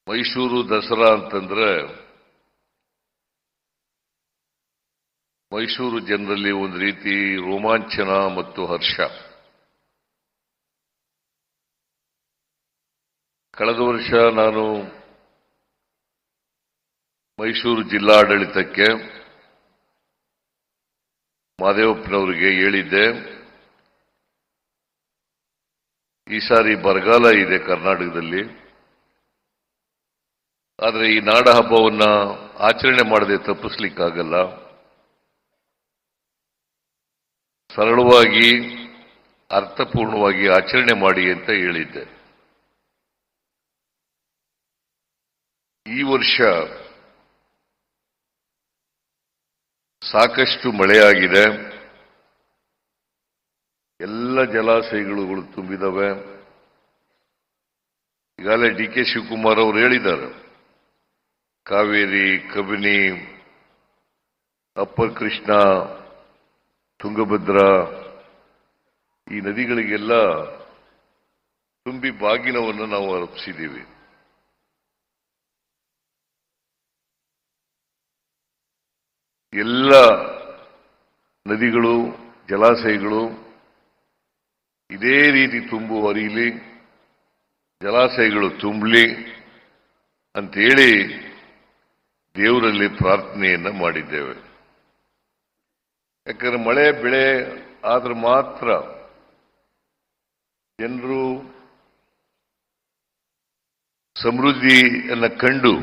ಮೈಸೂರು ದಸರಾ ಅಂತಂದ್ರೆ ಮೈಸೂರು ಜನರಲ್ಲಿ ಒಂದು ರೀತಿ ರೋಮಾಂಚನ ಮತ್ತು ಹರ್ಷ. ಕಳೆದ ವರ್ಷ ನಾನು ಮೈಸೂರು ಜಿಲ್ಲಾಡಳಿತಕ್ಕೆ ಮಾದೇವಪ್ಪನವರಿಗೆ ಹೇಳಿದ್ದೆ, ಈ ಸಾರಿ ಬರಗಾಲ ಇದೆ ಕರ್ನಾಟಕದಲ್ಲಿ, ಆದರೆ ಈ ನಾಡ ಹಬ್ಬವನ್ನ ಆಚರಣೆ ಮಾಡದೆ ತಪ್ಪಿಸ್ಲಿಕ್ಕಾಗಲ್ಲ. ಸರಳವಾಗಿ ಅರ್ಥಪೂರ್ಣವಾಗಿ ಆಚರಣೆ ಮಾಡಿ ಅಂತ ಹೇಳಿದ್ದೆ. ಈ ವರ್ಷ ಸಾಕಷ್ಟು ಮಳೆಯಾಗಿದೆ, ಎಲ್ಲ ಜಲಾಶಯಗಳು ತುಂಬಿದವೆ. ಈಗಾಗಲೇ ಡಿ.ಕೆ. ಶಿವಕುಮಾರ್ ಅವರು ಹೇಳಿದ್ದಾರೆ, ಕಾವೇರಿ, ಕಬಿನಿ, ಅಪ್ಪರ್ ಕೃಷ್ಣ, ತುಂಗಭದ್ರಾ ಈ ನದಿಗಳಿಗೆಲ್ಲ ತುಂಬಿ ಬಾಗಿನವನ್ನು ನಾವು ಅರ್ಪಿಸಿದ್ದೀವಿ. ಎಲ್ಲ ನದಿಗಳು, ಜಲಾಶಯಗಳು ಇದೇ ರೀತಿ ತುಂಬು ಹರಿಯಲಿ, ಜಲಾಶಯಗಳು ತುಂಬಲಿ ಅಂತೇಳಿ ದೇವರಲ್ಲಿ ಪ್ರಾರ್ಥನೆಯನ್ನ ಮಾಡಿದ್ದೇವೆ. ಯಾಕಂದ್ರೆ ಮಳೆ ಬೆಳೆ ಆದ್ರೆ ಮಾತ್ರ ಜನರು ಸಮೃದ್ಧಿಯನ್ನು ಕಂಡು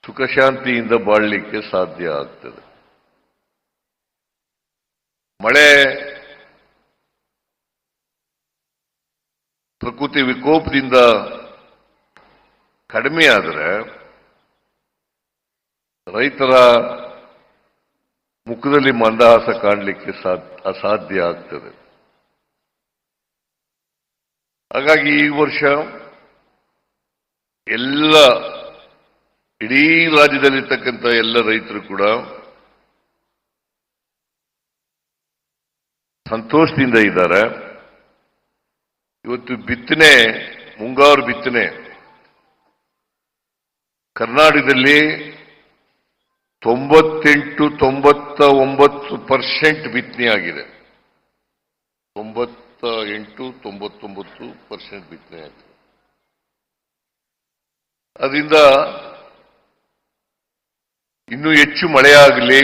ಸುಖ ಶಾಂತಿಯಿಂದ ಬಾಳಲಿಕ್ಕೆ ಸಾಧ್ಯ ಆಗ್ತದೆ. ಮಳೆ ಪ್ರಕೃತಿ ವಿಕೋಪದಿಂದ ಕಡಿಮೆ ಆದರೆ ರೈತರ ಮುಖದಲ್ಲಿ ಮಂದಹಾಸ ಕಾಣಲಿಕ್ಕೆ ಅಸಾಧ್ಯ ಆಗ್ತದೆ. ಹಾಗಾಗಿ ಈ ವರ್ಷ ಎಲ್ಲ ಇಡೀ ರಾಜ್ಯದಲ್ಲಿರ್ತಕ್ಕಂಥ ಎಲ್ಲ ರೈತರು ಕೂಡ ಸಂತೋಷದಿಂದ ಇದ್ದಾರೆ. ಇವತ್ತು ಬಿತ್ತನೆ, ಮುಂಗಾರು ಬಿತ್ತನೆ ಕರ್ನಾಟಕದಲ್ಲಿ 98-99% ಬಿತ್ತನೆ ಆಗಿದೆ. 98-99% ಬಿತ್ತನೆ ಆಗಿದೆ. ಅದರಿಂದ ಇನ್ನೂ ಹೆಚ್ಚು ಮಳೆಯಾಗಲಿ,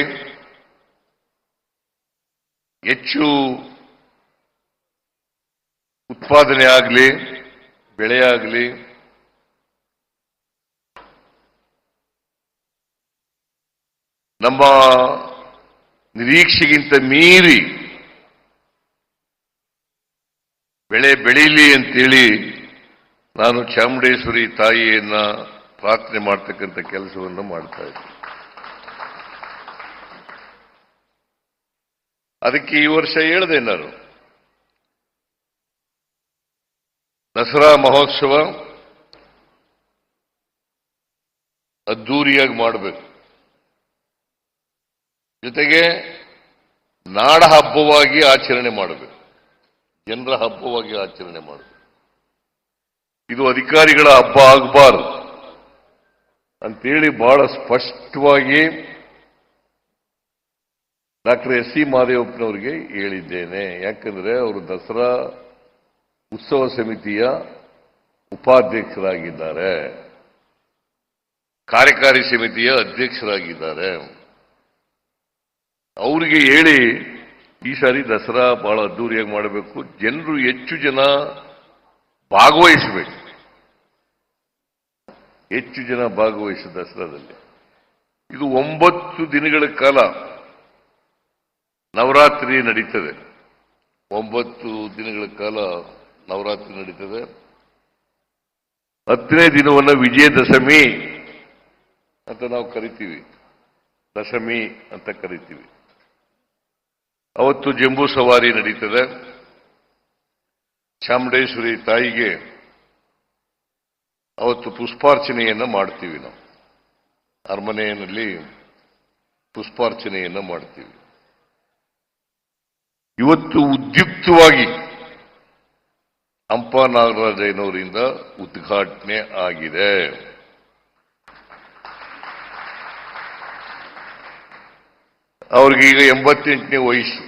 ಹೆಚ್ಚು ಉತ್ಪಾದನೆ ಆಗಲಿ, ಬೆಳೆಯಾಗಲಿ, ನಮ್ಮ ನಿರೀಕ್ಷೆಗಿಂತ ಮೀರಿ ಬೆಳೆ ಬೆಳೀಲಿ ಅಂತೇಳಿ ನಾನು ಚಾಮುಂಡೇಶ್ವರಿ ತಾಯಿಯನ್ನ ಪ್ರಾರ್ಥನೆ ಮಾಡ್ತಕ್ಕಂಥ ಕೆಲಸವನ್ನು ಮಾಡ್ತಾ ಇದ್ದೀನಿ. ಅದಕ್ಕೆ ಈ ವರ್ಷ ಹೇಳಿದೆ, ನಾನು ದಸರಾ ಮಹೋತ್ಸವ ಅದ್ದೂರಿಯಾಗಿ ಮಾಡಬೇಕು, ಜೊತೆಗೆ ನಾಡ ಹಬ್ಬವಾಗಿ ಆಚರಣೆ ಮಾಡಬೇಕು, ಜನರ ಹಬ್ಬವಾಗಿ ಆಚರಣೆ ಮಾಡಬೇಕು. ಇದು ಅಧಿಕಾರಿಗಳ ಹಬ್ಬ ಆಗಬಾರದು ಅಂತೇಳಿ ಬಹಳ ಸ್ಪಷ್ಟವಾಗಿ ಡಾಕ್ಟರ್ ಎಸ್.ಸಿ. ಮಾದೇವಪ್ಪನವರಿಗೆ ಹೇಳಿದ್ದೇನೆ. ಯಾಕಂದ್ರೆ ಅವರು ದಸರಾ ಉತ್ಸವ ಸಮಿತಿಯ ಉಪಾಧ್ಯಕ್ಷರಾಗಿದ್ದಾರೆ, ಕಾರ್ಯಕಾರಿ ಸಮಿತಿಯ ಅಧ್ಯಕ್ಷರಾಗಿದ್ದಾರೆ. ಅವರಿಗೆ ಹೇಳಿ ಈ ಸಾರಿ ದಸರಾ ಬಹಳ ಅದ್ದೂರಿಯಾಗಿ ಮಾಡಬೇಕು, ಜನರು ಹೆಚ್ಚು ಜನ ಭಾಗವಹಿಸಬೇಕು, ಹೆಚ್ಚು ಜನ ಭಾಗವಹಿಸಿ ದಸರಾದಲ್ಲಿ. ಇದು 9 ದಿನಗಳ ಕಾಲ ನವರಾತ್ರಿ ನಡೀತದೆ. 9 ದಿನಗಳ ಕಾಲ ನವರಾತ್ರಿ ನಡೀತದೆ. 10ನೇ ದಿನವನ್ನು ವಿಜಯದಶಮಿ ಅಂತ ನಾವು ಕರಿತೀವಿ, ದಶಮಿ ಅಂತ ಕರಿತೀವಿ. ಅವತ್ತು ಜಂಬೂ ಸವಾರಿ ನಡೀತದೆ. ಚಾಮುಂಡೇಶ್ವರಿ ತಾಯಿಗೆ ಅವತ್ತು ಪುಷ್ಪಾರ್ಚನೆಯನ್ನ ಮಾಡ್ತೀವಿ. ನಾವು ಅರಮನೆಯಲ್ಲಿ ಪುಷ್ಪಾರ್ಚನೆಯನ್ನ ಮಾಡ್ತೀವಿ. ಇವತ್ತು ಉದ್ಯುಕ್ತವಾಗಿ ಹಂಪ ನಾಗರಾಜಯ್ಯನವರಿಂದ ಉದ್ಘಾಟನೆ ಆಗಿದೆ. ಅವ್ರಿಗೀಗ 88ನೇ ವಯಸ್ಸು.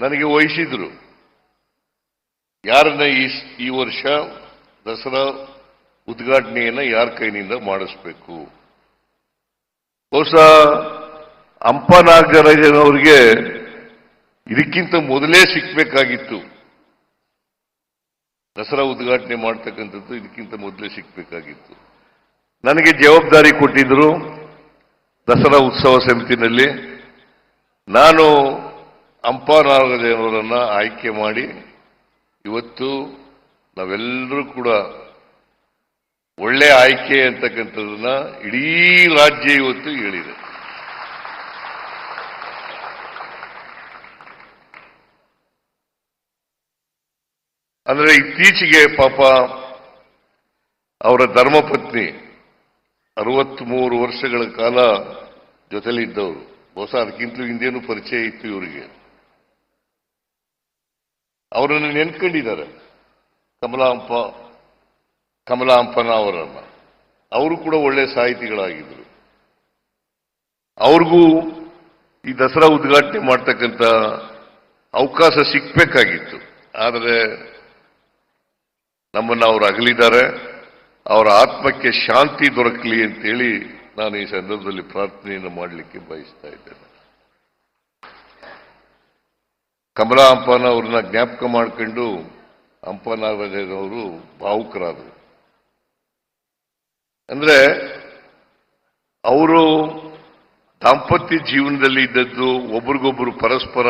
ನನಗೆ ವಹಿಸಿದ್ರು ಯಾರನ್ನ ಈ ವರ್ಷ ದಸರಾ ಉದ್ಘಾಟನೆಯನ್ನ ಯಾರ ಕೈನಿಂದ ಮಾಡಿಸ್ಬೇಕು. ಬಹುಶಃ ಹಂಪನಾಗರಾಜನವರಿಗೆ ಇದಕ್ಕಿಂತ ಮೊದಲೇ ಸಿಕ್ಬೇಕಾಗಿತ್ತು. ದಸರಾ ಉದ್ಘಾಟನೆ ಮಾಡ್ತಕ್ಕಂಥದ್ದು ಇದಕ್ಕಿಂತ ಮೊದಲೇ ಸಿಕ್ಬೇಕಾಗಿತ್ತು. ನನಗೆ ಜವಾಬ್ದಾರಿ ಕೊಟ್ಟಿದ್ರು ದಸರಾ ಉತ್ಸವ ಸಮಿತಿನಲ್ಲಿ. ನಾನು ಹಂಪನಾಗರಾಜನವರನ್ನ ಆಯ್ಕೆ ಮಾಡಿ ಇವತ್ತು ನಾವೆಲ್ಲರೂ ಕೂಡ ಒಳ್ಳೆ ಆಯ್ಕೆ ಅಂತಕ್ಕಂಥದನ್ನ ಇಡೀ ರಾಜ್ಯ ಇವತ್ತು ಹೇಳಿದೆ. ಅಂದ್ರೆ ಇತ್ತೀಚೆಗೆ ಪಾಪ ಅವರ ಧರ್ಮಪತ್ನಿ 63 ವರ್ಷಗಳ ಕಾಲ ಜೊತೆಲಿದ್ದವರು. ಬಹುಶಃ ಅದಕ್ಕಿಂತಲೂ ಹಿಂದೇನು ಪರಿಚಯ ಇತ್ತು ಇವರಿಗೆ. ಅವರನ್ನು ನೆನ್ಕೊಂಡಿದ್ದಾರೆ ಕಮಲಾ ಹಂಪನ ಅವರನ್ನ. ಅವರು ಕೂಡ ಒಳ್ಳೆ ಸಾಹಿತಿಗಳಾಗಿದ್ದರು. ಅವ್ರಿಗೂ ಈ ದಸರಾ ಉದ್ಘಾಟನೆ ಮಾಡ್ತಕ್ಕಂಥ ಅವಕಾಶ ಸಿಕ್ಬೇಕಾಗಿತ್ತು. ಆದರೆ ನಮ್ಮನ್ನು ಅವರು ಅಗಲಿದ್ದಾರೆ. ಅವರ ಆತ್ಮಕ್ಕೆ ಶಾಂತಿ ದೊರಕಲಿ ಅಂತೇಳಿ ನಾನು ಈ ಸಂದರ್ಭದಲ್ಲಿ ಪ್ರಾರ್ಥನೆಯನ್ನು ಮಾಡಲಿಕ್ಕೆ ಬಯಸ್ತಾ ಇದ್ದೇನೆ. ಕಮಲಾ ಹಂಪನ ಅವ್ರನ್ನ ಜ್ಞಾಪಕ ಮಾಡಿಕೊಂಡು ಹಂಪನಾಗರಾಜನವರು ಭಾವುಕರಾದರು. ಅಂದ್ರೆ ಅವರು ದಾಂಪತ್ಯ ಜೀವನದಲ್ಲಿ ಇದ್ದದ್ದು, ಒಬ್ರಿಗೊಬ್ರು ಪರಸ್ಪರ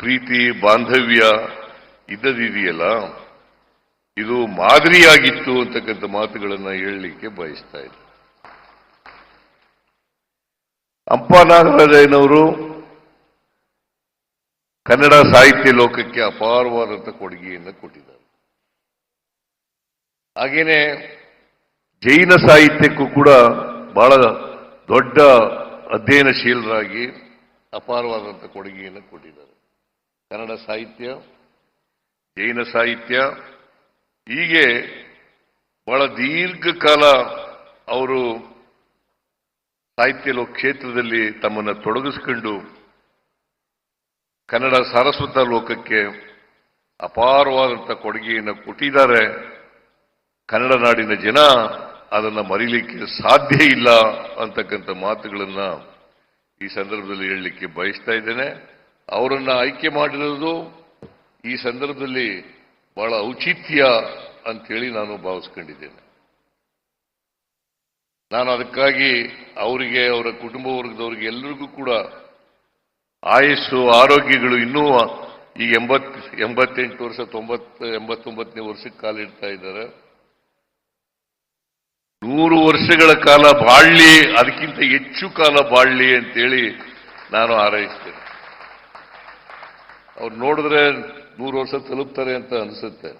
ಪ್ರೀತಿ ಬಾಂಧವ್ಯ ಇದ್ದದಿದೆಯಲ್ಲ, ಇದು ಮಾದರಿಯಾಗಿತ್ತು ಅಂತಕ್ಕಂಥ ಮಾತುಗಳನ್ನ ಹೇಳಲಿಕ್ಕೆ ಬಯಸ್ತಾ ಇದ್ದೆ. ಹಂಪನಾಗರಾಜನವರು ಕನ್ನಡ ಸಾಹಿತ್ಯ ಲೋಕಕ್ಕೆ ಅಪಾರವಾದಂಥ ಕೊಡುಗೆಯನ್ನು ಕೊಟ್ಟಿದ್ದಾರೆ. ಹಾಗೇನೆ ಜೈನ ಸಾಹಿತ್ಯಕ್ಕೂ ಕೂಡ ಬಹಳ ದೊಡ್ಡ ಅಧ್ಯಯನಶೀಲರಾಗಿ ಅಪಾರವಾದಂಥ ಕೊಡುಗೆಯನ್ನು ಕೊಟ್ಟಿದ್ದಾರೆ. ಕನ್ನಡ ಸಾಹಿತ್ಯ, ಜೈನ ಸಾಹಿತ್ಯ, ಹೀಗೆ ಬಹಳ ದೀರ್ಘಕಾಲ ಅವರು ಸಾಹಿತ್ಯ ಕ್ಷೇತ್ರದಲ್ಲಿ ತಮ್ಮನ್ನು ತೊಡಗಿಸಿಕೊಂಡು ಕನ್ನಡ ಸಾರಸ್ವತ ಲೋಕಕ್ಕೆ ಅಪಾರವಾದಂಥ ಕೊಡುಗೆಯನ್ನು ಕೊಟ್ಟಿದ್ದಾರೆ. ಕನ್ನಡ ನಾಡಿನ ಜನ ಅದನ್ನು ಮರೀಲಿಕ್ಕೆ ಸಾಧ್ಯ ಇಲ್ಲ ಅಂತಕ್ಕಂಥ ಮಾತುಗಳನ್ನ ಈ ಸಂದರ್ಭದಲ್ಲಿ ಹೇಳಲಿಕ್ಕೆ ಬಯಸ್ತಾ ಇದ್ದೇನೆ. ಅವರನ್ನ ಆಯ್ಕೆ ಮಾಡಿರೋದು ಈ ಸಂದರ್ಭದಲ್ಲಿ ಬಹಳ ಔಚಿತ್ಯ ಅಂತೇಳಿ ನಾನು ಭಾವಿಸ್ಕೊಂಡಿದ್ದೇನೆ. ನಾನು ಅದಕ್ಕಾಗಿ ಅವರಿಗೆ, ಅವರ ಕುಟುಂಬ ವರ್ಗದವರಿಗೆ ಎಲ್ಲರಿಗೂ ಕೂಡ ಆಯಸ್ಸು ಆರೋಗ್ಯಗಳು ಇನ್ನೂ ಈಗ 88 ವರ್ಷ 89ನೇ ವರ್ಷಕ್ಕೆ ಕಾಲಿಡ್ತಾ ಇದ್ದಾರೆ. 100 ವರ್ಷಗಳ ಕಾಲ ಬಾಳ್ಲಿ, ಅದಕ್ಕಿಂತ ಹೆಚ್ಚು ಕಾಲ ಬಾಳ್ಲಿ ಅಂತೇಳಿ ನಾನು ಹಾರೈಸ್ತೇನೆ. ಅವ್ರು ನೋಡಿದ್ರೆ 100 ವರ್ಷ ತಲುಪ್ತಾರೆ ಅಂತ ಅನಿಸುತ್ತೆ.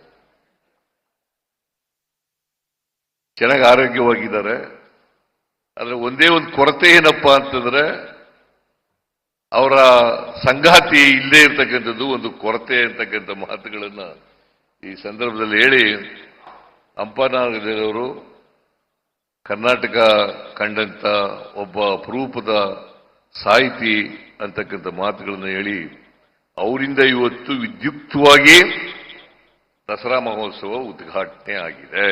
ಚೆನ್ನಾಗಿ ಆರೋಗ್ಯವಾಗಿದ್ದಾರೆ. ಆದ್ರೆ ಒಂದೇ ಒಂದು ಕೊರತೆ ಏನಪ್ಪಾ ಅಂತಂದ್ರೆ ಅವರ ಸಂಗಾತಿ ಇಲ್ಲದೆ ಇರ್ತಕ್ಕಂಥದ್ದು ಒಂದು ಕೊರತೆ ಅಂತಕ್ಕಂಥ ಮಾತುಗಳನ್ನ ಈ ಸಂದರ್ಭದಲ್ಲಿ ಹೇಳಿ, ಹಂಪನಾಗರಾಜನವರು ಕರ್ನಾಟಕ ಕಂಡಂತ ಒಬ್ಬ ಅಪರೂಪದ ಸಾಹಿತಿ ಅಂತಕ್ಕಂಥ ಮಾತುಗಳನ್ನು ಹೇಳಿ, ಅವರಿಂದ ಇವತ್ತು ವಿದ್ಯುಕ್ತವಾಗಿ ದಸರಾ ಮಹೋತ್ಸವ ಉದ್ಘಾಟನೆ ಆಗಿದೆ.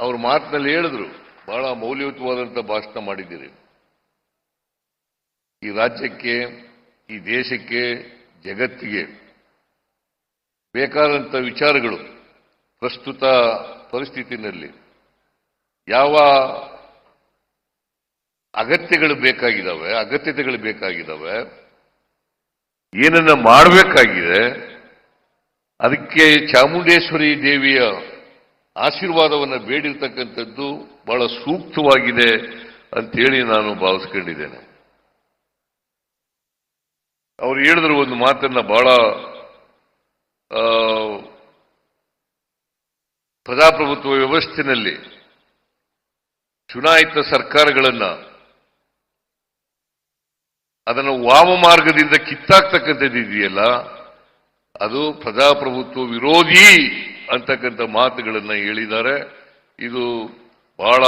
ಅವ್ರ ಮಾತಿನಲ್ಲಿ ಹೇಳಿದ್ರು, ಬಹಳ ಮೌಲ್ಯಯುತವಾದಂಥ ಭಾಷಣ ಮಾಡಿದ್ದೀರಿ. ಈ ರಾಜ್ಯಕ್ಕೆ, ಈ ದೇಶಕ್ಕೆ, ಜಗತ್ತಿಗೆ ಬೇಕಾದಂಥ ವಿಚಾರಗಳು ಪ್ರಸ್ತುತ ಪರಿಸ್ಥಿತಿನಲ್ಲಿ ಯಾವ ಅಗತ್ಯತೆಗಳು ಬೇಕಾಗಿದ್ದಾವೆ, ಏನನ್ನ ಮಾಡಬೇಕಾಗಿದೆ, ಅದಕ್ಕೆ ಚಾಮುಂಡೇಶ್ವರಿ ದೇವಿಯ ಆಶೀರ್ವಾದವನ್ನು ಬೇಡಿರ್ತಕ್ಕಂಥದ್ದು ಬಹಳ ಸೂಕ್ತವಾಗಿದೆ ಅಂತೇಳಿ ನಾನು ಭಾವಿಸ್ಕೊಂಡಿದ್ದೇನೆ. ಅವರು ಹೇಳಿದ್ರು ಒಂದು ಮಾತನ್ನ, ಬಹಳ ಪ್ರಜಾಪ್ರಭುತ್ವ ವ್ಯವಸ್ಥೆಯಲ್ಲಿ ಚುನಾಯಿತ ಅದನ್ನು ವಾಮ ಮಾರ್ಗದಿಂದ ಕಿತ್ತಾಕ್ತಕ್ಕಂಥದ್ದು ಇದೆಯಲ್ಲ, ಅದು ಪ್ರಜಾಪ್ರಭುತ್ವ ವಿರೋಧಿ ಅಂತಕ್ಕಂಥ ಮಾತುಗಳನ್ನು ಹೇಳಿದ್ದಾರೆ. ಇದು ಬಹಳ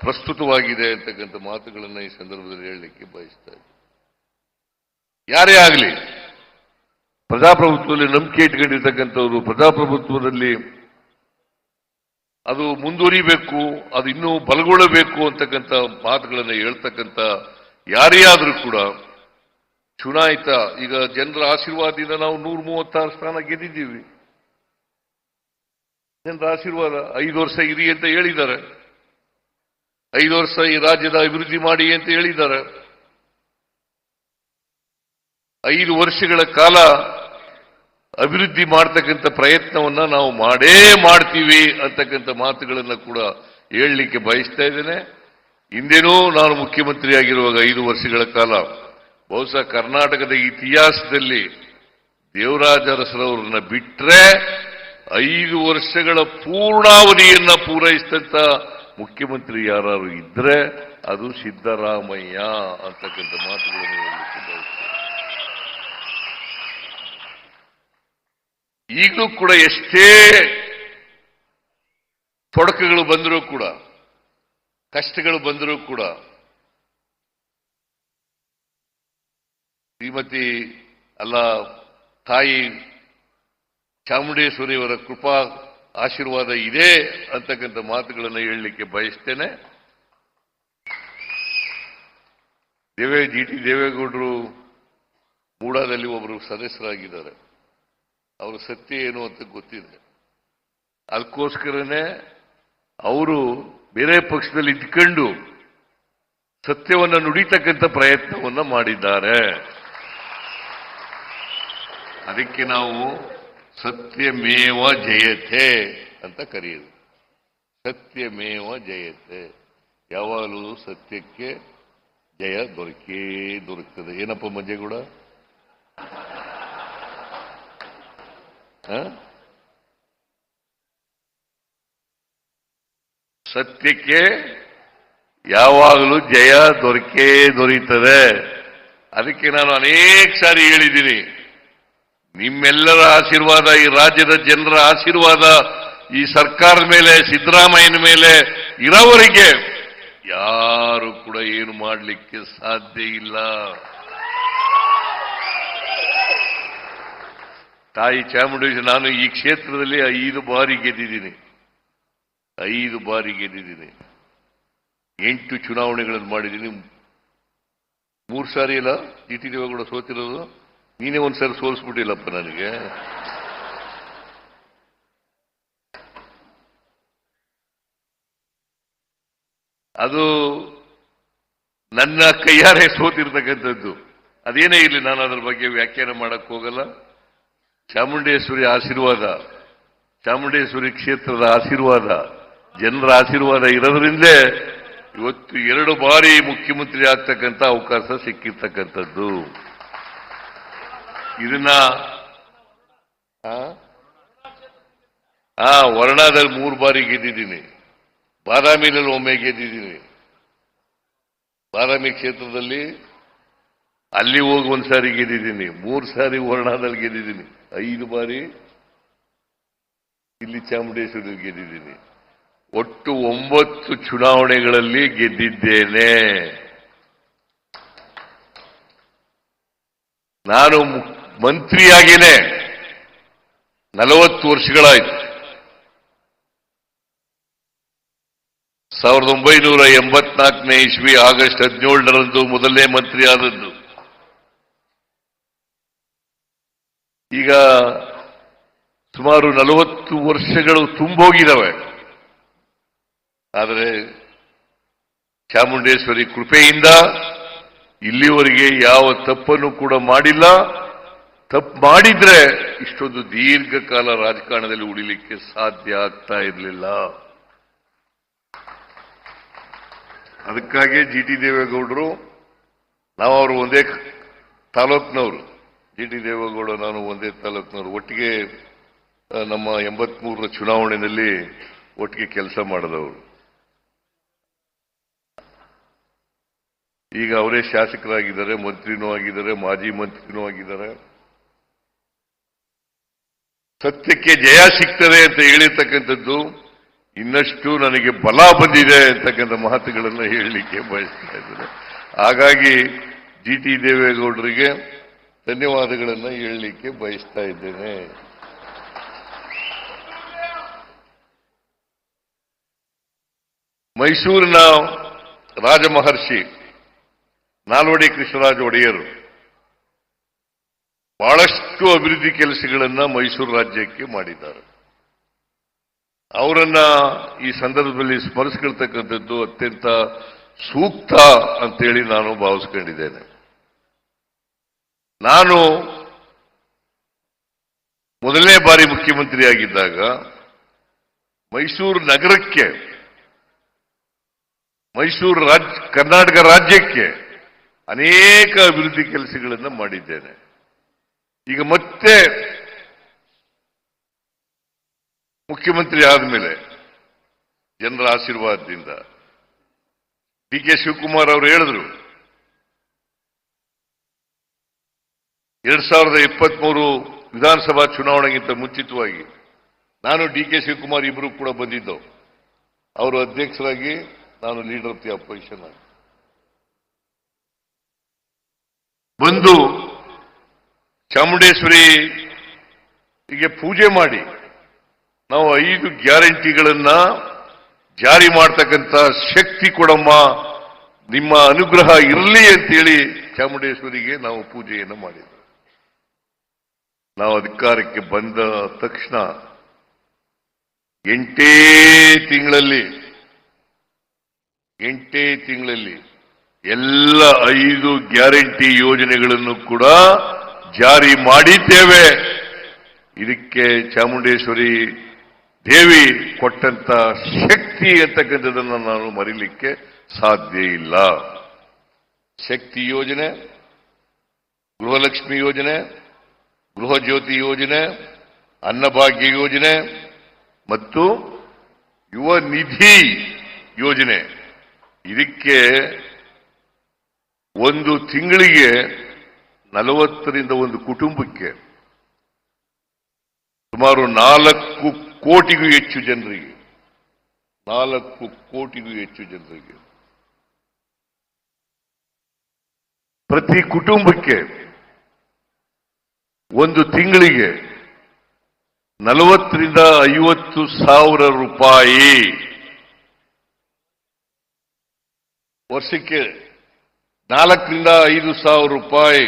ಪ್ರಸ್ತುತವಾಗಿದೆ ಅಂತಕ್ಕಂಥ ಮಾತುಗಳನ್ನು ಈ ಸಂದರ್ಭದಲ್ಲಿ ಹೇಳಲಿಕ್ಕೆ ಬಯಸ್ತಾ ಇದ್ದೀನಿ. ಯಾರೇ ಆಗಲಿ ಪ್ರಜಾಪ್ರಭುತ್ವದಲ್ಲಿ ನಂಬಿಕೆ ಇಟ್ಕೊಂಡಿರ್ತಕ್ಕಂಥವ್ರು, ಪ್ರಜಾಪ್ರಭುತ್ವದಲ್ಲಿ ಅದು ಮುಂದುವರಿಬೇಕು, ಅದು ಇನ್ನೂ ಬಲಗೊಳ್ಳಬೇಕು ಅಂತಕ್ಕಂಥ ಮಾತುಗಳನ್ನು ಹೇಳ್ತಕ್ಕಂಥ ಯಾರೇ ಆದರೂ ಕೂಡ ಚುನಾಯಿತ, ಈಗ ಜನರ ಆಶೀರ್ವಾದದಿಂದ ನಾವು 136 ಸ್ಥಾನ ಗೆದ್ದಿದ್ದೀವಿ. ಜನರ ಆಶೀರ್ವಾದ 5 ವರ್ಷ ಇರಿ ಅಂತ ಹೇಳಿದ್ದಾರೆ, 5 ವರ್ಷ ಈ ರಾಜ್ಯದ ಅಭಿವೃದ್ಧಿ ಮಾಡಿ ಅಂತ ಹೇಳಿದ್ದಾರೆ. 5 ವರ್ಷಗಳ ಕಾಲ ಅಭಿವೃದ್ಧಿ ಮಾಡತಕ್ಕಂಥ ಪ್ರಯತ್ನವನ್ನ ನಾವು ಮಾಡೇ ಮಾಡ್ತೀವಿ ಅಂತಕ್ಕಂಥ ಮಾತುಗಳನ್ನು ಕೂಡ ಹೇಳಲಿಕ್ಕೆ ಬಯಸ್ತಾ ಇದ್ದೇನೆ. ಹಿಂದೆನೂ ನಾನು ಮುಖ್ಯಮಂತ್ರಿ ಆಗಿರುವಾಗ 5 ವರ್ಷಗಳ ಕಾಲ ಬಹುಶಃ ಕರ್ನಾಟಕದ ಇತಿಹಾಸದಲ್ಲಿ ದೇವರಾಜ ಅರಸರವರನ್ನ ಬಿಟ್ರೆ 5 ವರ್ಷಗಳ ಪೂರ್ಣಾವಧಿಯನ್ನ ಪೂರೈಸಿದಂತ ಮುಖ್ಯಮಂತ್ರಿ ಯಾರು ಇದ್ರೆ ಅದು ಸಿದ್ದರಾಮಯ್ಯ ಅಂತಕ್ಕಂಥ ಮಾತುಗಳನ್ನು ಹೇಳಲಿಕ್ಕೆ ಬಯಸ್ತೇನೆ. ಈಗಲೂ ಕೂಡ ಎಷ್ಟೇ ತೊಡಕುಗಳು ಬಂದರೂ ಕೂಡ, ಕಷ್ಟಗಳು ಬಂದರೂ ಕೂಡ ಶ್ರೀಮತಿ ಅಲ್ಲ ತಾಯಿ ಚಾಮುಂಡೇಶ್ವರಿಯವರ ಕೃಪಾ ಆಶೀರ್ವಾದ ಇದೆ ಅಂತಕ್ಕಂಥ ಮಾತುಗಳನ್ನು ಹೇಳಲಿಕ್ಕೆ ಬಯಸ್ತೇನೆ. ಜಿ.ಟಿ. ದೇವೇಗೌಡರು ಮೂಡಾದಲ್ಲಿ ಒಬ್ಬರು ಸದಸ್ಯರಾಗಿದ್ದಾರೆ. ಅವರ ಸತ್ಯ ಏನು ಅಂತ ಗೊತ್ತಿದೆ. ಅದಕ್ಕೋಸ್ಕರನೇ ಅವರು ಬೇರೆ ಪಕ್ಷದಲ್ಲಿ ಇದ್ಕೊಂಡು ಸತ್ಯವನ್ನು ನುಡಿತಕ್ಕಂಥ ಪ್ರಯತ್ನವನ್ನು ಮಾಡಿದ್ದಾರೆ. ಅದಕ್ಕೆ ನಾವು ಸತ್ಯಮೇವ ಜಯತೆ ಅಂತ ಕರೆಯೋದು. ಸತ್ಯಮೇವ ಜಯತೆ, ಯಾವಾಗಲೂ ಸತ್ಯಕ್ಕೆ ಜಯ ದೊರಕ್ತದೆ. ಏನಪ್ಪ ಮಂಜೇಗೌಡ? ಸತ್ಯಕ್ಕೆ ಯಾವಾಗಲೂ ಜಯ ದೊರೆಯುತ್ತದೆ. ಅದಕ್ಕೆ ನಾನು ಅನೇಕ ಸಾರಿ ಹೇಳಿದ್ದೀನಿ, ನಿಮ್ಮೆಲ್ಲರ ಆಶೀರ್ವಾದ, ಈ ರಾಜ್ಯದ ಜನರ ಆಶೀರ್ವಾದ ಈ ಸರ್ಕಾರದ ಮೇಲೆ, ಸಿದ್ದರಾಮಯ್ಯನ ಮೇಲೆ ಇರೋವರೆಗೆ ಯಾರು ಕೂಡ ಏನು ಮಾಡಲಿಕ್ಕೆ ಸಾಧ್ಯ ಇಲ್ಲ. ತಾಯಿ ಚಾಮುಂಡೇಶ್ವರಿ, ನಾನು ಈ ಕ್ಷೇತ್ರದಲ್ಲಿ 5 ಬಾರಿ ಗೆದ್ದಿದ್ದೀನಿ. 5 ಬಾರಿ ಗೆದ್ದಿದ್ದೀನಿ. 8 ಚುನಾವಣೆಗಳನ್ನು ಮಾಡಿದ್ದೀನಿ. 3 ಸಾರಿ ಇಲ್ಲ ಜಿ.ಟಿ. ದೇವೇಗೌಡ ಸೋತಿರೋದು. ನೀನೇ ಒಂದ್ಸರಿ ಸೋಲಿಸ್ಬಿಟ್ಟಿಲ್ಲಪ್ಪ ನನಗೆ. ಅದು ನನ್ನ ಕೈಯಾರೆ ಸೋತಿರ್ತಕ್ಕಂಥದ್ದು. ಅದೇನೇ ಇರಲಿ, ನಾನು ಅದರ ಬಗ್ಗೆ ವ್ಯಾಖ್ಯಾನ ಮಾಡಕ್ ಹೋಗಲ್ಲ. ಚಾಮುಂಡೇಶ್ವರಿ ಆಶೀರ್ವಾದ, ಚಾಮುಂಡೇಶ್ವರಿ ಕ್ಷೇತ್ರದ ಆಶೀರ್ವಾದ, ಜನರ ಆಶೀರ್ವಾದ ಇರೋದ್ರಿಂದಲೇ ಇವತ್ತು 2 ಬಾರಿ ಮುಖ್ಯಮಂತ್ರಿ ಆಗ್ತಕ್ಕಂಥ ಅವಕಾಶ ಸಿಕ್ಕಿರ್ತಕ್ಕಂಥದ್ದು. ಇದನ್ನ ವರ್ಣಾದಲ್ಲಿ 3 ಬಾರಿ ಗೆದ್ದಿದ್ದೀನಿ. ಬಾದಾಮಿನಲ್ಲಿ ಒಮ್ಮೆ ಗೆದ್ದಿದ್ದೀನಿ. ಬಾದಾಮಿ ಕ್ಷೇತ್ರದಲ್ಲಿ ಅಲ್ಲಿ ಹೋಗಿ 1 ಸಾರಿ ಗೆದ್ದಿದ್ದೀನಿ. 3 ಸಾರಿ ವರ್ಣಾದಲ್ಲಿ ಗೆದ್ದಿದ್ದೀನಿ. 5 ಬಾರಿ ಇಲ್ಲಿ ಚಾಮುಂಡೇಶ್ವರಿ ಗೆದ್ದಿದ್ದೀನಿ. ಒಟ್ಟು 9 ಚುನಾವಣೆಗಳಲ್ಲಿ ಗೆದ್ದಿದ್ದೇನೆ. ನಾನು ಮಂತ್ರಿಯಾಗೇನೆ 40 ವರ್ಷಗಳಾಯಿತು. 1984ನೇ ಇಸ್ವಿ ಆಗಸ್ಟ್ 17ರಂದು ಮೊದಲನೇ ಮಂತ್ರಿ ಆದದ್ದು. ಈಗ ಸುಮಾರು 40 ವರ್ಷಗಳು ತುಂಬೋಗಿದ್ದಾವೆ. ಆದರೆ ಚಾಮುಂಡೇಶ್ವರಿ ಕೃಪೆಯಿಂದ ಇಲ್ಲಿವರೆಗೆ ಯಾವ ತಪ್ಪನ್ನು ಕೂಡ ಮಾಡಿಲ್ಲ. ತಪ್ಪು ಮಾಡಿದ್ರೆ ಇಷ್ಟೊಂದು ದೀರ್ಘಕಾಲ ರಾಜಕಾರಣದಲ್ಲಿ ಉಳಿಲಿಕ್ಕೆ ಸಾಧ್ಯ ಆಗ್ತಾ ಇರಲಿಲ್ಲ. ಅದಕ್ಕಾಗಿ ಜಿ.ಟಿ. ದೇವೇಗೌಡರು, ನಾವು ಅವರು ಒಂದೇ ತಾಲೂಕಿನವರು. ಜಿ.ಟಿ. ದೇವೇಗೌಡ ನಾನು ಒಂದೇ ತಾಲೂಕಿನವರು. ಒಟ್ಟಿಗೆ ನಮ್ಮ 83ರ ಚುನಾವಣೆಯಲ್ಲಿ ಒಟ್ಟಿಗೆ ಕೆಲಸ ಮಾಡಿದವರು. ಈಗ ಅವರೇ ಶಾಸಕರಾಗಿದ್ದಾರೆ, ಮಂತ್ರಿನೂ ಆಗಿದ್ದಾರೆ, ಮಾಜಿ ಮಂತ್ರಿನೂ ಆಗಿದ್ದಾರೆ. ಸತ್ಯಕ್ಕೆ ಜಯ ಸಿಗ್ತದೆ ಅಂತ ಹೇಳಿರ್ತಕ್ಕಂಥದ್ದು ಇನ್ನಷ್ಟು ನನಗೆ ಬಲ ಬಂದಿದೆ ಅಂತಕ್ಕಂಥ ಮಾತುಗಳನ್ನು ಹೇಳಲಿಕ್ಕೆ ಬಯಸ್ತಾ ಇದ್ದೇನೆ. ಹಾಗಾಗಿ ಟಿ ದೇವೇಗೌಡರಿಗೆ ಧನ್ಯವಾದಗಳನ್ನು ಹೇಳಲಿಕ್ಕೆ ಬಯಸ್ತಾ ಇದ್ದೇನೆ. ಮೈಸೂರಿನ ರಾಜಮಹರ್ಷಿ ನಾಲ್ವಡಿ ಕೃಷ್ಣರಾಜ ಒಡೆಯರು ಬಹಳಷ್ಟು ಅಭಿವೃದ್ಧಿ ಕೆಲಸಗಳನ್ನು ಮೈಸೂರು ರಾಜ್ಯಕ್ಕೆ ಮಾಡಿದ್ದಾರೆ. ಅವರನ್ನ ಈ ಸಂದರ್ಭದಲ್ಲಿ ಸ್ಮರಿಸಿಕೊಳ್ತಕ್ಕಂಥದ್ದು ಅತ್ಯಂತ ಸೂಕ್ತ ಅಂತೇಳಿ ನಾನು ಭಾವಿಸ್ಕೊಂಡಿದ್ದೇನೆ. ನಾನು ಮೊದಲನೇ ಬಾರಿ ಮುಖ್ಯಮಂತ್ರಿಯಾಗಿದ್ದಾಗ ಮೈಸೂರು ನಗರಕ್ಕೆ, ಕರ್ನಾಟಕ ರಾಜ್ಯಕ್ಕೆ ಅನೇಕ ಅಭಿವೃದ್ಧಿ ಕೆಲಸಗಳನ್ನು ಮಾಡಿದ್ದೇನೆ. ಈಗ ಮತ್ತೆ ಮುಖ್ಯಮಂತ್ರಿ ಆದಮೇಲೆ ಜನರ ಆಶೀರ್ವಾದದಿಂದ ಡಿ.ಕೆ. ಶಿವಕುಮಾರ್ ಅವರು ಹೇಳಿದ್ರು 2023 ವಿಧಾನಸಭಾ ಚುನಾವಣೆಗಿಂತ ಮುಂಚಿತವಾಗಿ ನಾನು ಡಿ.ಕೆ. ಶಿವಕುಮಾರ್ ಇಬ್ಬರು ಕೂಡ ಬಂದಿದ್ದು. ಅವರು ಅಧ್ಯಕ್ಷರಾಗಿ, ನಾನು ಲೀಡರ್ ಆಫ್ ದಿ ಅಪೋಸಿಷನ್ ಆಗಿ ಬಂದು ಚಾಮುಂಡೇಶ್ವರಿಗೆ ಪೂಜೆ ಮಾಡಿ ನಾವು 5 ಗ್ಯಾರಂಟಿಗಳನ್ನ ಜಾರಿ ಮಾಡತಕ್ಕಂಥ ಶಕ್ತಿ ಕೊಡಮ್ಮ, ನಿಮ್ಮ ಅನುಗ್ರಹ ಇರಲಿ ಅಂತೇಳಿ ಚಾಮುಂಡೇಶ್ವರಿಗೆ ನಾವು ಪೂಜೆಯನ್ನು ಮಾಡಿದ್ವಿ. ನಾವು ಅಧಿಕಾರಕ್ಕೆ ಬಂದ ತಕ್ಷಣ 8 ತಿಂಗಳಲ್ಲಿ ಎಲ್ಲ 5 ಗ್ಯಾರಂಟಿ ಯೋಜನೆಗಳನ್ನು ಕೂಡ ಜಾರಿ ಮಾಡಿದ್ದೇವೆ. ಇದಕ್ಕೆ ಚಾಮುಂಡೇಶ್ವರಿ ದೇವಿ ಕೊಟ್ಟಂತ ಶಕ್ತಿ ಅಂತಕ್ಕಂಥದ್ದನ್ನು ನಾನು ಮರೀಲಿಕ್ಕೆ ಸಾಧ್ಯ ಇಲ್ಲ. ಶಕ್ತಿ ಯೋಜನೆ, ಗೃಹಲಕ್ಷ್ಮಿ ಯೋಜನೆ, ಗೃಹ ಜ್ಯೋತಿ ಯೋಜನೆ, ಅನ್ನಭಾಗ್ಯ ಯೋಜನೆ ಮತ್ತು ಯುವ ನಿಧಿ ಯೋಜನೆ. ಇದಕ್ಕೆ ಒಂದು ತಿಂಗಳಿಗೆ 40ರಿಂದ ಒಂದು ಕುಟುಂಬಕ್ಕೆ ಸುಮಾರು 4 ಕೋಟಿಗೂ ಹೆಚ್ಚು ಜನರಿಗೆ, 4 ಕೋಟಿಗೂ ಹೆಚ್ಚು ಜನರಿಗೆ, ಪ್ರತಿ ಕುಟುಂಬಕ್ಕೆ ಒಂದು ತಿಂಗಳಿಗೆ 40ರಿಂದ 50 ಸಾವಿರ ರೂಪಾಯಿ, ವರ್ಷಕ್ಕೆ 4ರಿಂದ 5 ಸಾವಿರ ರೂಪಾಯಿ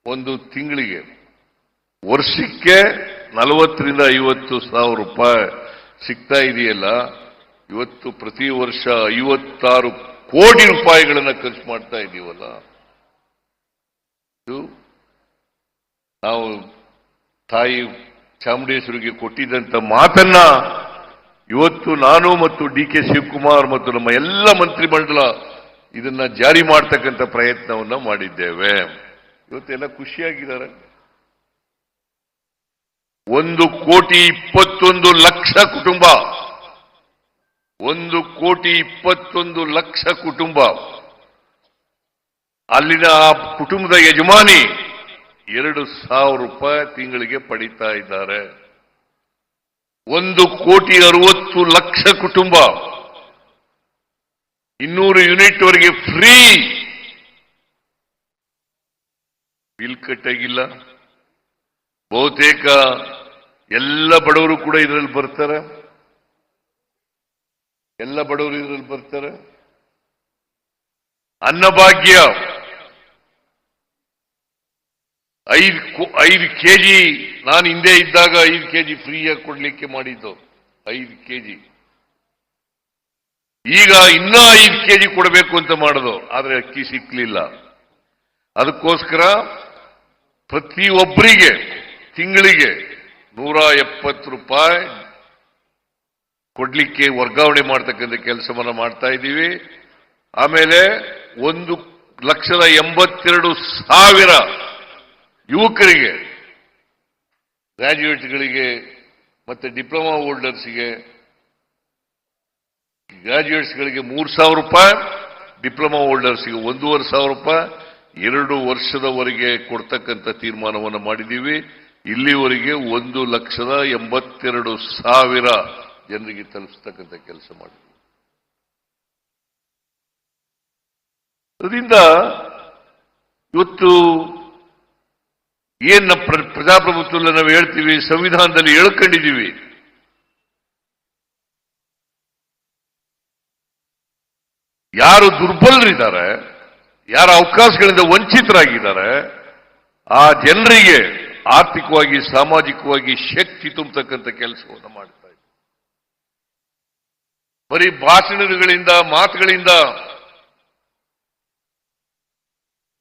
ಒಂದು ತಿಂಗಳಿಗೆ, ವರ್ಷಕ್ಕೆ 40ರಿಂದ 50 ಸಾವಿರ ರೂಪಾಯಿ ಸಿಗ್ತಾ ಇದೆಯಲ್ಲ. ಇವತ್ತು ಪ್ರತಿ ವರ್ಷ 56 ಕೋಟಿ ರೂಪಾಯಿಗಳನ್ನು ಖರ್ಚು ಮಾಡ್ತಾ ಇದ್ದೀವಲ್ಲ. ಇದು ನಾವು ತಾಯಿ ಚಾಮುಂಡೇಶ್ವರಿಗೆ ಕೊಟ್ಟಿದ್ದಂತ ಮಾತನ್ನ ಇವತ್ತು ನಾನು ಮತ್ತು ಡಿ.ಕೆ. ಶಿವಕುಮಾರ್ ಮತ್ತು ನಮ್ಮ ಎಲ್ಲ ಮಂತ್ರಿಮಂಡಲ ಇದನ್ನ ಜಾರಿ ಮಾಡತಕ್ಕಂಥ ಪ್ರಯತ್ನವನ್ನ ಮಾಡಿದ್ದೇವೆ. ಇವತ್ತೆಲ್ಲ ಖುಷಿಯಾಗಿದ್ದಾರೆ. 1,21,00,000 ಕುಟುಂಬ, 1,21,00,000 ಕುಟುಂಬ, ಅಲ್ಲಿನ ಆ ಕುಟುಂಬದ ಯಜಮಾನಿ 2,000 ರೂಪಾಯಿ ತಿಂಗಳಿಗೆ ಪಡೀತಾ ಇದ್ದಾರೆ. 1,60,00,000 ಕುಟುಂಬ 200 ಯೂನಿಟ್ ವರೆಗೆ ಫ್ರೀ, ಬಿಲ್ ಕಟ್ಟಾಗಿಲ್ಲ. ಬಹುತೇಕ ಎಲ್ಲ ಬಡವರು ಕೂಡ ಇದರಲ್ಲಿ ಬರ್ತಾರೆ, ಎಲ್ಲ ಬಡವರು ಇದರಲ್ಲಿ ಬರ್ತಾರೆ. ಅನ್ನಭಾಗ್ಯ 5 ಕೆಜಿ, ನಾನು ಹಿಂದೆ ಇದ್ದಾಗ 5 ಕೆಜಿ ಫ್ರೀಯಾಗಿ ಕೊಡ್ಲಿಕ್ಕೆ ಮಾಡಿದ್ದು, 5 ಕೆಜಿ. ಈಗ ಇನ್ನೂ 5 ಕೆಜಿ ಕೊಡಬೇಕು ಅಂತ ಮಾಡೋದು, ಆದ್ರೆ ಅಕ್ಕಿ ಸಿಕ್ಲಿಲ್ಲ. ಅದಕ್ಕೋಸ್ಕರ ಪ್ರತಿಯೊಬ್ಬರಿಗೆ ತಿಂಗಳಿಗೆ 170 ರೂಪಾಯಿ ಕೊಡ್ಲಿಕ್ಕೆ ವರ್ಗಾವಣೆ ಮಾಡ್ತಕ್ಕಂಥ ಕೆಲಸವನ್ನ ಮಾಡ್ತಾ ಇದ್ದೀವಿ. ಆಮೇಲೆ 1,82,000 ಯುವಕರಿಗೆ, ಗ್ರಾಜ್ಯುಯೇಟ್ಗಳಿಗೆ ಮತ್ತೆ ಡಿಪ್ಲೊಮಾ ಹೋಲ್ಡರ್ಸ್ಗೆ, ಗ್ರಾಜ್ಯುಯೇಟ್ಸ್ಗಳಿಗೆ 3,000 ರೂಪಾಯಿ, ಡಿಪ್ಲೊಮಾ ಹೋಲ್ಡರ್ಸ್ಗೆ 1,500 ರೂಪಾಯಿ 2 ವರ್ಷದವರೆಗೆ ಕೊಡ್ತಕ್ಕಂಥ ತೀರ್ಮಾನವನ್ನು ಮಾಡಿದ್ದೀವಿ. ಇಲ್ಲಿವರೆಗೆ 1,82,000 ಜನರಿಗೆ ತಲುಪಿಸ್ತಕ್ಕಂಥ ಕೆಲಸ ಮಾಡಿದ್ವಿ. ಅದರಿಂದ ಇವತ್ತು ಏನ್ ಪ್ರಜಾಪ್ರಭುತ್ವದಲ್ಲಿ ನಾವು ಹೇಳ್ತೀವಿ, ಸಂವಿಧಾನದಲ್ಲಿ ಹೇಳ್ಕೊಂಡಿದ್ದೀವಿ, ಯಾರು ದುರ್ಬಲರಿದ್ದಾರೆ, ಯಾರ ಅವಕಾಶಗಳಿಂದ ವಂಚಿತರಾಗಿದ್ದಾರೆ, ಆ ಜನರಿಗೆ ಆರ್ಥಿಕವಾಗಿ ಸಾಮಾಜಿಕವಾಗಿ ಶಕ್ತಿ ತುಂಬತಕ್ಕಂಥ ಕೆಲಸವನ್ನು ಮಾಡ್ತಾ ಇದ್ದಾರೆ. ಬರೀ ಭಾಷಣಗಳಿಂದ ಮಾತುಗಳಿಂದ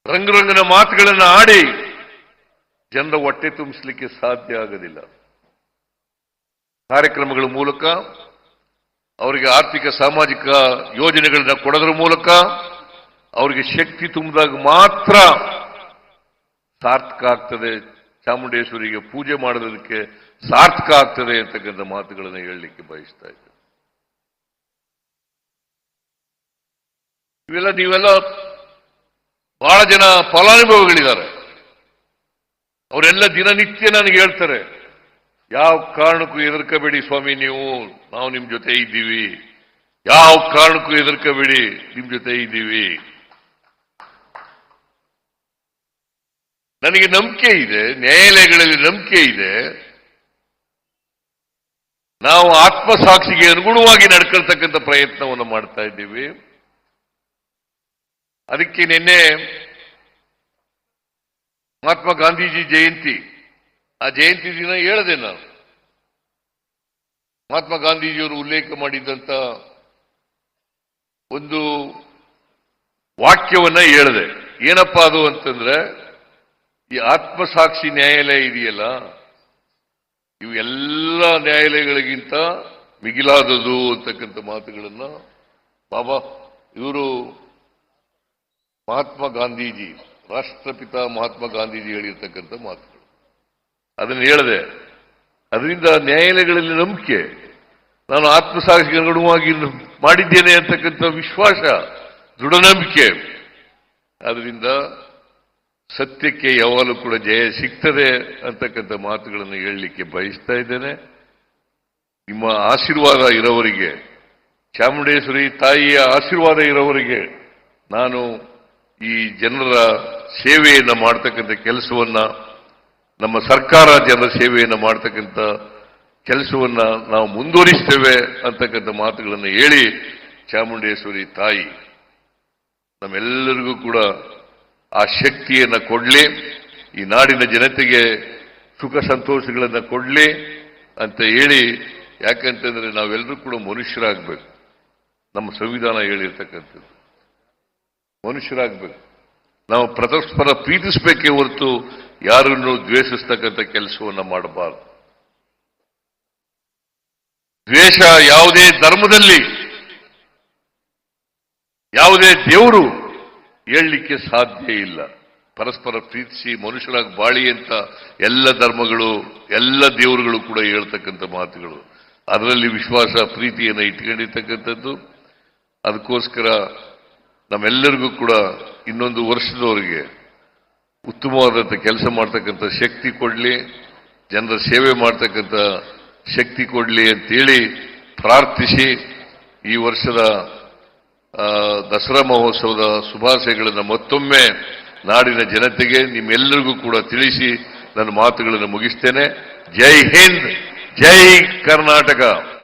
ರಂಗುರಂಗಿನ ಮಾತುಗಳನ್ನು ಆಡಿ ಜನರ ಹೊಟ್ಟೆ ತುಂಬಿಸಲಿಕ್ಕೆ ಸಾಧ್ಯ ಆಗೋದಿಲ್ಲ. ಕಾರ್ಯಕ್ರಮಗಳ ಮೂಲಕ ಅವರಿಗೆ ಆರ್ಥಿಕ ಸಾಮಾಜಿಕ ಯೋಜನೆಗಳನ್ನ ಕೊಡೋದ್ರ ಮೂಲಕ ಅವರಿಗೆ ಶಕ್ತಿ ತುಂಬಿದಾಗ ಮಾತ್ರ ಸಾರ್ಥಕ ಆಗ್ತದೆ, ಚಾಮುಂಡೇಶ್ವರಿಗೆ ಪೂಜೆ ಮಾಡೋದಕ್ಕೆ ಸಾರ್ಥಕ ಆಗ್ತದೆ ಅಂತಕ್ಕಂಥ ಮಾತುಗಳನ್ನು ಹೇಳಲಿಕ್ಕೆ ಬಯಸ್ತಾ ಇದ್ದೇನೆ. ನೀವೆಲ್ಲ ಬಹಳ ಜನ ಫಲಾನುಭವಿಗಳಿದ್ದಾರೆ. ಅವರೆಲ್ಲ ದಿನನಿತ್ಯ ನನಗೆ ಹೇಳ್ತಾರೆ, ಯಾವ ಕಾರಣಕ್ಕೂ ಹೆದರ್ಕಬೇಡಿ ಸ್ವಾಮಿ, ನಾವು ನಿಮ್ ಜೊತೆ ಇದ್ದೀವಿ, ಯಾವ ಕಾರಣಕ್ಕೂ ಹೆದರ್ಕಬೇಡಿ, ನಿಮ್ ಜೊತೆ ಇದ್ದೀವಿ. ನನಗೆ ನಂಬಿಕೆ ಇದೆ, ನ್ಯಾಯಾಲಯಗಳಲ್ಲಿ ನಂಬಿಕೆ ಇದೆ, ನಾವು ಆತ್ಮಸಾಕ್ಷಿಗೆ ಅನುಗುಣವಾಗಿ ನಡ್ಕೊಳ್ತಕ್ಕಂಥ ಪ್ರಯತ್ನವನ್ನು ಮಾಡ್ತಾ ಇದ್ದೀವಿ. ಅದಕ್ಕೆ ನಿನ್ನೆ ಮಹಾತ್ಮ ಗಾಂಧೀಜಿ ಜಯಂತಿ, ಆ ಜಯಂತಿ ದಿನ ಹೇಳಿದೆ ನಾನು, ಮಹಾತ್ಮ ಗಾಂಧೀಜಿಯವರು ಉಲ್ಲೇಖ ಮಾಡಿದ್ದಂತ ಒಂದು ವಾಕ್ಯವನ್ನ ಹೇಳಿದೆ. ಏನಪ್ಪಾ ಅದು ಅಂತಂದ್ರೆ, ಈ ಆತ್ಮಸಾಕ್ಷಿ ನ್ಯಾಯಾಲಯ ಇದೆಯಲ್ಲ, ಇವು ಎಲ್ಲ ನ್ಯಾಯಾಲಯಗಳಿಗಿಂತ ಮಿಗಿಲಾದದು ಅಂತಕ್ಕಂಥ ಮಾತುಗಳನ್ನ ಬಾಬಾ ಇವರು ಮಹಾತ್ಮ ಗಾಂಧೀಜಿ, ರಾಷ್ಟ್ರಪಿತ ಮಹಾತ್ಮ ಗಾಂಧೀಜಿ ಹೇಳಿರ್ತಕ್ಕಂಥ ಮಾತುಗಳು, ಅದನ್ನು ಹೇಳಿದೆ. ಅದರಿಂದ ನ್ಯಾಯಾಲಯಗಳಲ್ಲಿ ನಂಬಿಕೆ, ನಾನು ಆತ್ಮಸಾಕ್ಷಿಗೆ ಅನುಗುಣವಾಗಿ ಮಾಡಿದ್ದೇನೆ ಅಂತಕ್ಕಂಥ ವಿಶ್ವಾಸ, ದೃಢ ನಂಬಿಕೆ. ಅದರಿಂದ ಸತ್ಯಕ್ಕೆ ಯಾವಾಗಲೂ ಕೂಡ ಜಯ ಸಿಗ್ತದೆ ಅಂತಕ್ಕಂಥ ಮಾತುಗಳನ್ನು ಹೇಳಲಿಕ್ಕೆ ಬಯಸ್ತಾ ಇದ್ದೇನೆ. ನಿಮ್ಮ ಆಶೀರ್ವಾದ ಇರೋವರಿಗೆ, ಚಾಮುಂಡೇಶ್ವರಿ ತಾಯಿಯ ಆಶೀರ್ವಾದ ಇರೋವರಿಗೆ ನಾನು ಈ ಜನರ ಸೇವೆಯನ್ನು ಮಾಡ್ತಕ್ಕಂಥ ಕೆಲಸವನ್ನ, ನಮ್ಮ ಸರ್ಕಾರ ಜನರ ಸೇವೆಯನ್ನು ಮಾಡ್ತಕ್ಕಂಥ ಕೆಲಸವನ್ನ ನಾವು ಮುಂದುವರಿಸ್ತೇವೆ ಅಂತಕ್ಕಂಥ ಮಾತುಗಳನ್ನು ಹೇಳಿ, ಚಾಮುಂಡೇಶ್ವರಿ ತಾಯಿ ನಮ್ಮೆಲ್ಲರಿಗೂ ಕೂಡ ಆ ಶಕ್ತಿಯನ್ನು ಕೊಡ್ಲಿ, ಈ ನಾಡಿನ ಜನತೆಗೆ ಸುಖ ಸಂತೋಷಗಳನ್ನು ಕೊಡ್ಲಿ ಅಂತ ಹೇಳಿ. ಯಾಕಂತಂದ್ರೆ ನಾವೆಲ್ಲರೂ ಕೂಡ ಮನುಷ್ಯರಾಗಬೇಕು, ನಮ್ಮ ಸಂವಿಧಾನ ಹೇಳಿರ್ತಕ್ಕಂಥದ್ದು ಮನುಷ್ಯರಾಗಬೇಕು. ನಾವು ಪರಸ್ಪರ ಪ್ರೀತಿಸಬೇಕೇ ಹೊರತು ಯಾರನ್ನು ದ್ವೇಷಿಸ್ತಕ್ಕಂಥ ಕೆಲಸವನ್ನು ಮಾಡಬಾರದು. ದ್ವೇಷ ಯಾವುದೇ ಧರ್ಮದಲ್ಲಿ, ಯಾವುದೇ ದೇವರು ಹೇಳಲಿಕ್ಕೆ ಸಾಧ್ಯ ಇಲ್ಲ. ಪರಸ್ಪರ ಪ್ರೀತಿಸಿ ಮನುಷ್ಯರಾಗಿ ಬಾಳಿ ಅಂತ ಎಲ್ಲ ಧರ್ಮಗಳು, ಎಲ್ಲ ದೇವರುಗಳು ಕೂಡ ಹೇಳ್ತಕ್ಕಂಥ ಮಾತುಗಳು. ಅದರಲ್ಲಿ ವಿಶ್ವಾಸ ಪ್ರೀತಿಯನ್ನು ಇಟ್ಕೊಂಡಿರ್ತಕ್ಕಂಥದ್ದು. ಅದಕ್ಕೋಸ್ಕರ ನಮ್ಮೆಲ್ಲರಿಗೂ ಕೂಡ ಇನ್ನೊಂದು ವರ್ಷದವರೆಗೆ ಉತ್ತಮವಾದಂಥ ಕೆಲಸ ಮಾಡ್ತಕ್ಕಂಥ ಶಕ್ತಿ ಕೊಡಲಿ, ಜನರ ಸೇವೆ ಮಾಡ್ತಕ್ಕಂಥ ಶಕ್ತಿ ಕೊಡಲಿ ಅಂತೇಳಿ ಪ್ರಾರ್ಥಿಸಿ, ಈ ವರ್ಷದ ದಸರಾ ಮಹೋತ್ಸವದ ಶುಭಾಶಯಗಳನ್ನು ಮತ್ತೊಮ್ಮೆ ನಾಡಿನ ಜನತೆಗೆ ನಿಮ್ಮೆಲ್ಲರಿಗೂ ಕೂಡ ತಿಳಿಸಿ ನನ್ನ ಮಾತುಗಳನ್ನು ಮುಗಿಸ್ತೇನೆ. ಜೈ ಹಿಂದ್, ಜೈ ಕರ್ನಾಟಕ.